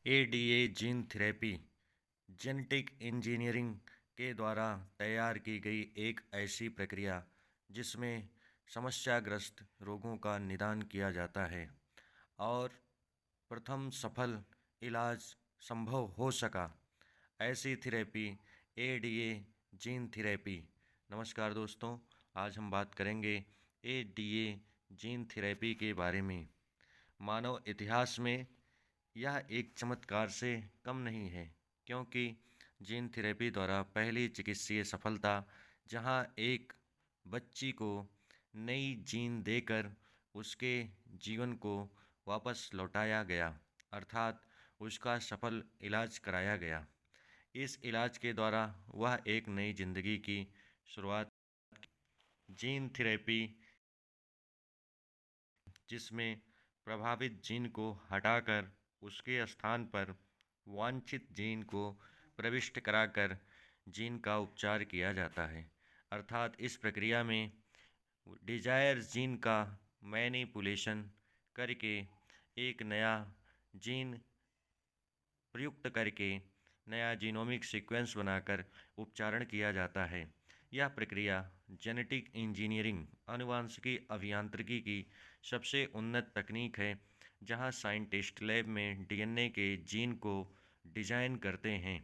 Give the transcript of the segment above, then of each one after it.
ADA gene therapy genetic engineering के द्वारा तैयार की गई एक ऐसी प्रक्रिया जिसमें समस्याग्रस्त रोगों का निदान किया जाता है और प्रथम सफल इलाज संभव हो सका। ऐसी थेरेपी एडीए जीन थेरेपी। नमस्कार दोस्तों, आज हम बात करेंगे एडीए जीन थेरेपी के बारे में। मानव इतिहास में यह एक चमत्कार से कम नहीं है, क्योंकि जीन थेरेपी द्वारा पहली चिकित्सीय सफलता, जहां एक बच्ची को नई जीन देकर उसके जीवन को वापस लौटाया गया, अर्थात उसका सफल इलाज कराया गया। इस इलाज के द्वारा वह एक नई जिंदगी की शुरुआत। जीन थेरेपी जिसमें प्रभावित जीन को हटाकर उसके स्थान पर वांछित जीन को प्रविष्ट कराकर जीन का उपचार किया जाता है। अर्थात इस प्रक्रिया में डिजायर जीन का मैनिपुलेशन करके एक नया जीन प्रयुक्त करके नया जीनोमिक सीक्वेंस बनाकर उपचारण किया जाता है। यह प्रक्रिया जेनेटिक इंजीनियरिंग आनुवांशिकी अभियांत्रिकी की सबसे उन्नत तकनीक है, जहां साइंटिस्ट लैब में डीएनए के जीन को डिजाइन करते हैं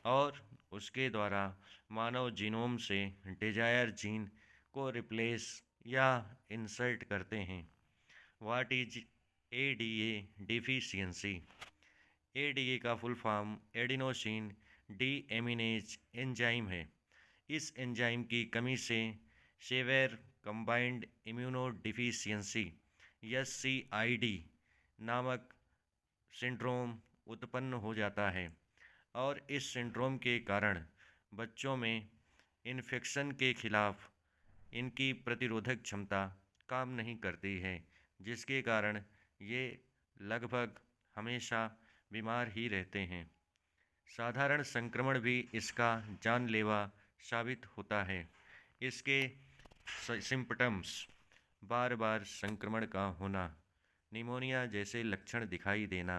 और उसके द्वारा मानव जीनोम से डिजायर जीन को रिप्लेस या इंसर्ट करते हैं। What is ADA deficiency? ADA का full form adenosine deaminase enzyme है। इस एंजाइम की कमी से सेवेयर कंबाइंड इम्यूनोडिफिशियंसी (SCID) नामक सिंड्रोम उत्पन्न हो जाता है और इस सिंड्रोम के कारण बच्चों में इन्फेक्शन के खिलाफ इनकी प्रतिरोधक क्षमता काम नहीं करती है, जिसके कारण ये लगभग हमेशा बीमार ही रहते हैं। साधारण संक्रमण भी इसका जानलेवा साबित होता है। इसके सिम्पटम्स: बार बार संक्रमण का होना, निमोनिया जैसे लक्षण दिखाई देना,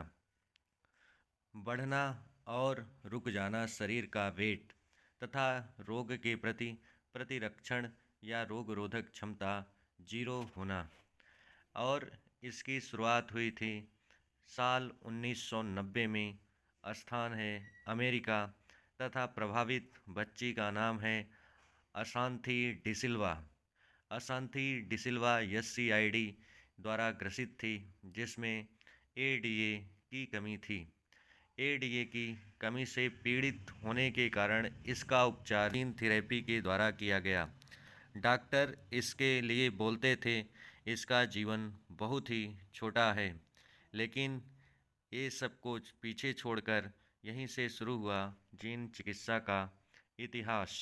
बढ़ना और रुक जाना शरीर का वेट, तथा रोग के प्रति प्रतिरक्षण या रोग रोधक क्षमता जीरो होना। और इसकी शुरुआत हुई थी साल 1990 में। स्थान है अमेरिका तथा प्रभावित बच्ची का नाम है अशांति डिसिल्वा। अशांति डिसिल्वा SCID द्वारा ग्रसित थी, जिसमें एडीए की कमी थी। एडीए की कमी से पीड़ित होने के कारण इसका उपचार जीन थेरेपी के द्वारा किया गया। डॉक्टर इसके लिए बोलते थे इसका जीवन बहुत ही छोटा है, लेकिन ये सब कुछ पीछे छोड़कर यहीं से शुरू हुआ जीन चिकित्सा का इतिहास।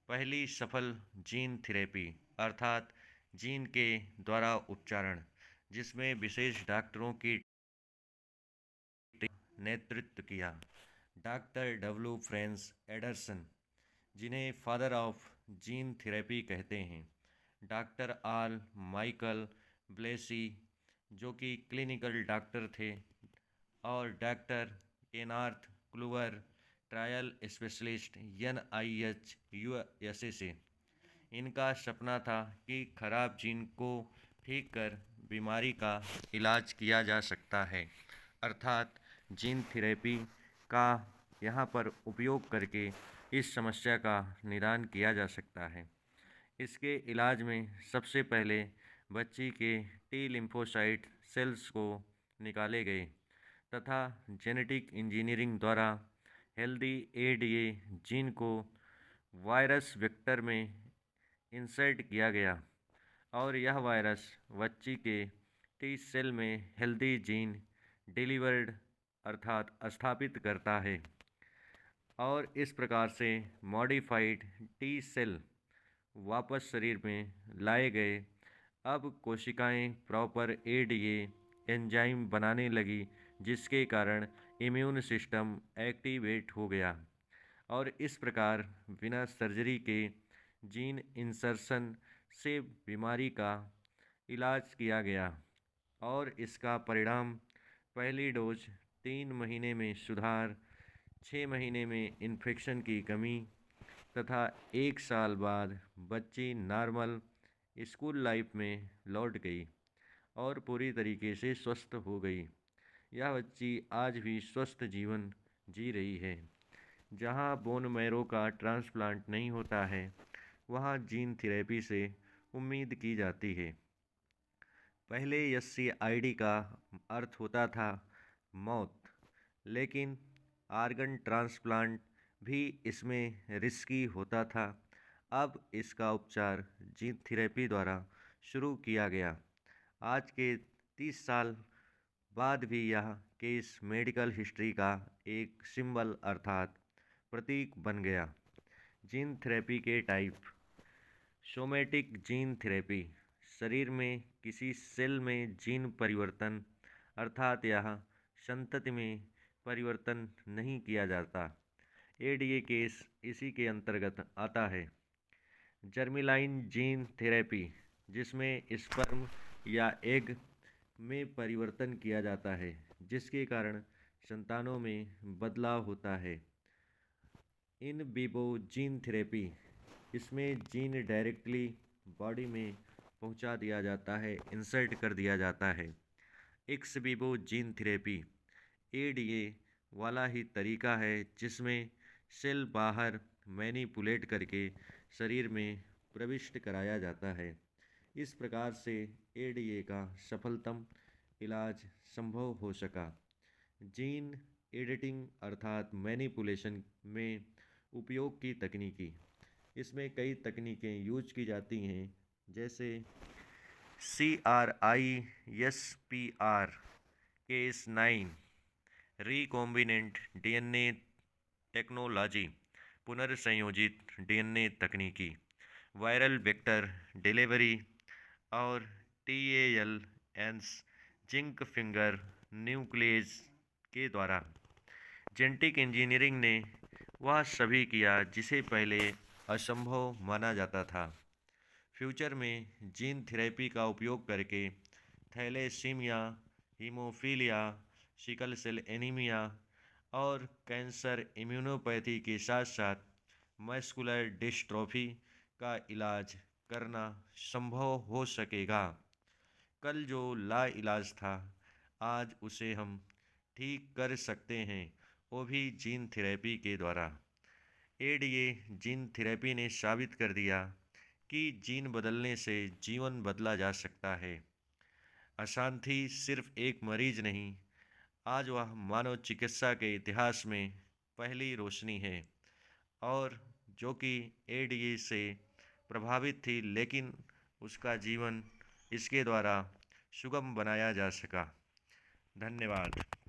पहली सफल जीन थेरेपी, अर्थात जीन के द्वारा उपचारण, जिसमें विशेष डॉक्टरों की नेतृत्व किया। डॉक्टर डब्ल्यू फ्रेंस एडरसन, जिन्हें फादर ऑफ जीन थेरेपी कहते हैं। डॉक्टर आल माइकल ब्लेसी, जो कि क्लिनिकल डॉक्टर थे, और doctor Kenneth Kluver, trial specialist NIH USA से। इनका सपना था कि खराब जीन को ठीक कर बीमारी का इलाज किया जा सकता है, अर्थात जीन थेरेपी का यहाँ पर उपयोग करके इस समस्या का निदान किया जा सकता है। इसके इलाज में सबसे पहले बच्ची के टी लिम्फोसाइट सेल्स को निकाले गए तथा जेनेटिक इंजीनियरिंग द्वारा हेल्दी एडीए जीन को वायरस वेक्टर में इंसर्ट किया गया और यह वायरस बच्ची के टी सेल में हेल्दी जीन डिलीवर्ड, अर्थात स्थापित करता है और इस प्रकार से मॉडिफाइड टी सेल वापस शरीर में लाए गए। अब कोशिकाएं प्रॉपर एडीए एंजाइम बनाने लगी, जिसके कारण इम्यून सिस्टम एक्टिवेट हो गया और इस प्रकार बिना सर्जरी के जीन इंसर्शन से बीमारी का इलाज किया गया और इसका परिणाम पहली डोज 3 महीने में सुधार, 6 महीने में इन्फेक्शन की कमी तथा 1 साल बाद बच्ची नॉर्मल स्कूल लाइफ में लौट गई और पूरी तरीके से स्वस्थ हो गई। यह बच्ची आज भी स्वस्थ जीवन जी रही है। जहां बोन मैरो का ट्रांसप्लांट नहीं होता है, वहां जीन थेरेपी से उम्मीद की जाती है। पहले SCID का अर्थ होता था मौत, लेकिन आर्गन ट्रांसप्लांट भी इसमें रिस्की होता था। अब इसका उपचार जीन थेरेपी द्वारा शुरू किया गया। आज के 30 साल बाद भी यह केस मेडिकल हिस्ट्री का एक सिंबल अर्थात प्रतीक बन गया। जीन थेरेपी के टाइप। सोमैटिक जीन थेरेपी, शरीर में किसी सेल में जीन परिवर्तन अर्थात यह संतति में परिवर्तन नहीं किया जाता। ADA केस इसी के अंतर्गत आता है। जर्मलाइन जीन थेरेपी, जिसमें स्पर्म या एग में परिवर्तन किया जाता है, जिसके कारण संतानों में बदलाव होता है। इन विवो जीन थेरेपी, इसमें जीन डायरेक्टली बॉडी में पहुंचा दिया जाता है, इंसर्ट कर दिया जाता है। X Vivo gene therapy ADA वाला ही तरीका है, जिसमें सेल बाहर मैनिपुलेट करके शरीर में प्रविष्ट कराया जाता है। इस प्रकार से ADA का सफलतम इलाज संभव हो सका। जीन एडिटिंग अर्थात मैनिपुलेशन में उपयोग की तकनीकी। इसमें कई तकनीकें यूज की जाती हैं, जैसे CRISPR Cas9 recombinant DNA technology, पुनर्संयोजित DNA तकनीकी, वायरल वेक्टर डिलीवरी और TALNs जिंक फिंगर न्यूक्लियस के द्वारा। जेनेटिक इंजीनियरिंग ने वह सभी किया जिसे पहले असंभव माना जाता था। फ्यूचर में जीन थेरेपी का उपयोग करके thalassemia, haemophilia, sickle cell anaemia और कैंसर इम्यूनोपैथी के साथ साथ मस्कुलर डिस्ट्रॉफी का इलाज करना संभव हो सकेगा। कल जो लाइलाज था, आज उसे हम ठीक कर सकते हैं, वो भी जीन थेरेपी के द्वारा। ADA जीन थेरेपी ने साबित कर दिया कि जीन बदलने से जीवन बदला जा सकता है। अशांति सिर्फ एक मरीज नहीं, आज वह मानव चिकित्सा के इतिहास में पहली रोशनी है, और जो कि ADA से प्रभावित थी, लेकिन उसका जीवन इसके द्वारा सुगम बनाया जा सका। धन्यवाद।